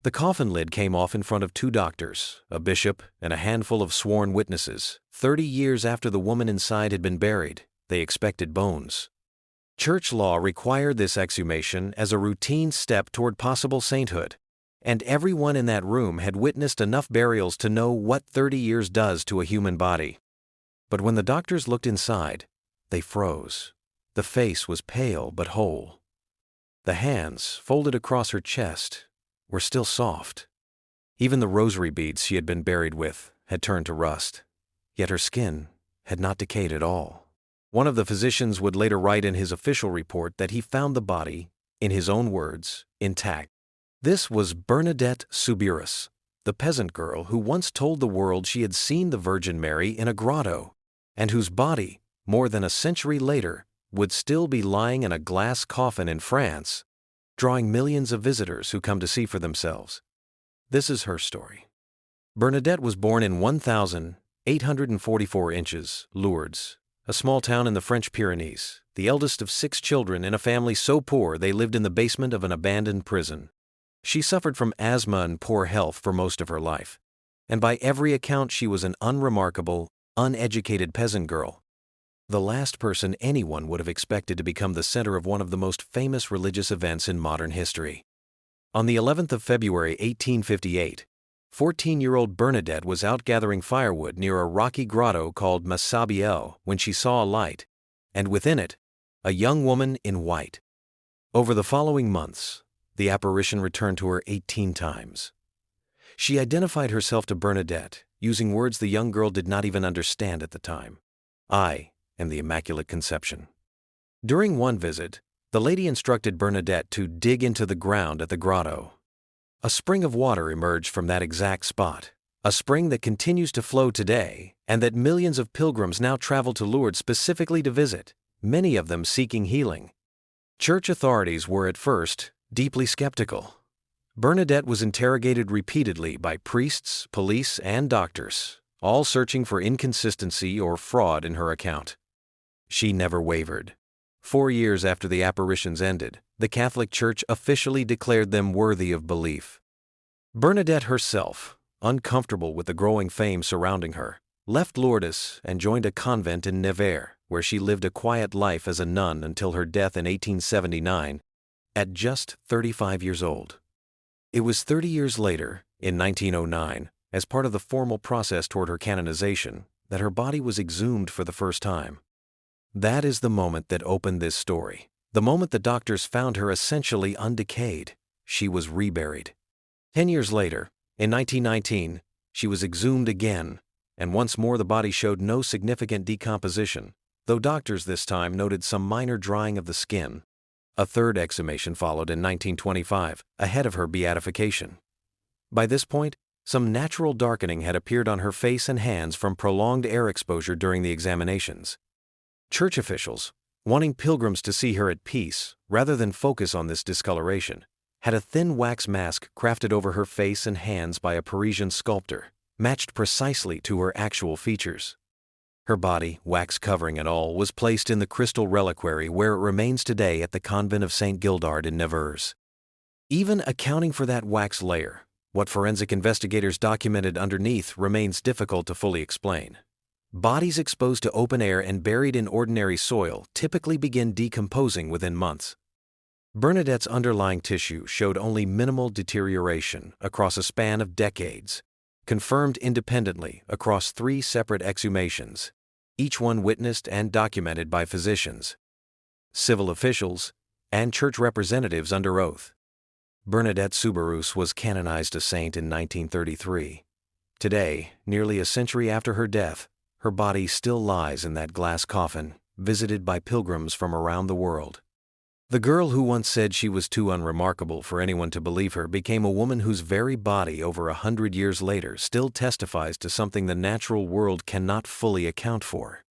The coffin lid came off in front of 2 doctors, a bishop, and a handful of sworn witnesses. 30 years after the woman inside had been buried, they expected bones. Church law required this exhumation as a routine step toward possible sainthood, and everyone in that room had witnessed enough burials to know what 30 years does to a human body. But when the doctors looked inside, they froze. The face was pale but whole. The hands, folded across her chest, were still soft. Even the rosary beads she had been buried with had turned to rust, yet her skin had not decayed at all. One of the physicians would later write in his official report that he found the body, in his own words, intact. This was Bernadette Soubirous, the peasant girl who once told the world she had seen the Virgin Mary in a grotto, and whose body, more than a century later, would still be lying in a glass coffin in France, drawing millions of visitors who come to see for themselves. This is her story. Bernadette was born in 1,844 Lourdes, a small town in the French Pyrenees, the eldest of 6 children in a family so poor they lived in the basement of an abandoned prison. She suffered from asthma and poor health for most of her life, and by every account she was an unremarkable, uneducated peasant girl, the last person anyone would have expected to become the center of one of the most famous religious events in modern history. On the 11th of February 1858, 14-year-old Bernadette was out gathering firewood near a rocky grotto called Massabielle when she saw a light, and within it, a young woman in white. Over the following months, the apparition returned to her 18 times. She identified herself to Bernadette, using words the young girl did not even understand at the time. "I am the Immaculate Conception." During one visit, the lady instructed Bernadette to dig into the ground at the grotto. A spring of water emerged from that exact spot, a spring that continues to flow today and that millions of pilgrims now travel to Lourdes specifically to visit, many of them seeking healing. Church authorities were at first deeply skeptical. Bernadette was interrogated repeatedly by priests, police, and doctors, all searching for inconsistency or fraud in her account. She never wavered. 4 years after the apparitions ended, the Catholic Church officially declared them worthy of belief. Bernadette herself, uncomfortable with the growing fame surrounding her, left Lourdes and joined a convent in Nevers, where she lived a quiet life as a nun until her death in 1879, at just 35 years old. It was 30 years later, in 1909, as part of the formal process toward her canonization, that her body was exhumed for the first time. That is the moment that opened this story, the moment the doctors found her essentially undecayed. She was reburied. 10 years later, in 1919, she was exhumed again, and once more the body showed no significant decomposition, though doctors this time noted some minor drying of the skin. A third exhumation followed in 1925, ahead of her beatification. By this point, some natural darkening had appeared on her face and hands from prolonged air exposure during the examinations. Church officials, wanting pilgrims to see her at peace rather than focus on this discoloration, had a thin wax mask crafted over her face and hands by a Parisian sculptor, matched precisely to her actual features. Her body, wax covering and all, was placed in the crystal reliquary where it remains today at the convent of Saint Gildard in Nevers. Even accounting for that wax layer, what forensic investigators documented underneath remains difficult to fully explain. Bodies exposed to open air and buried in ordinary soil typically begin decomposing within months. Bernadette's underlying tissue showed only minimal deterioration across a span of decades, confirmed independently across 3 separate exhumations, each one witnessed and documented by physicians, civil officials, and church representatives under oath. Bernadette Soubirous was canonized a saint in 1933. Today, nearly a century after her death, her body still lies in that glass coffin, visited by pilgrims from around the world. The girl who once said she was too unremarkable for anyone to believe her became a woman whose very body over 100 years later still testifies to something the natural world cannot fully account for.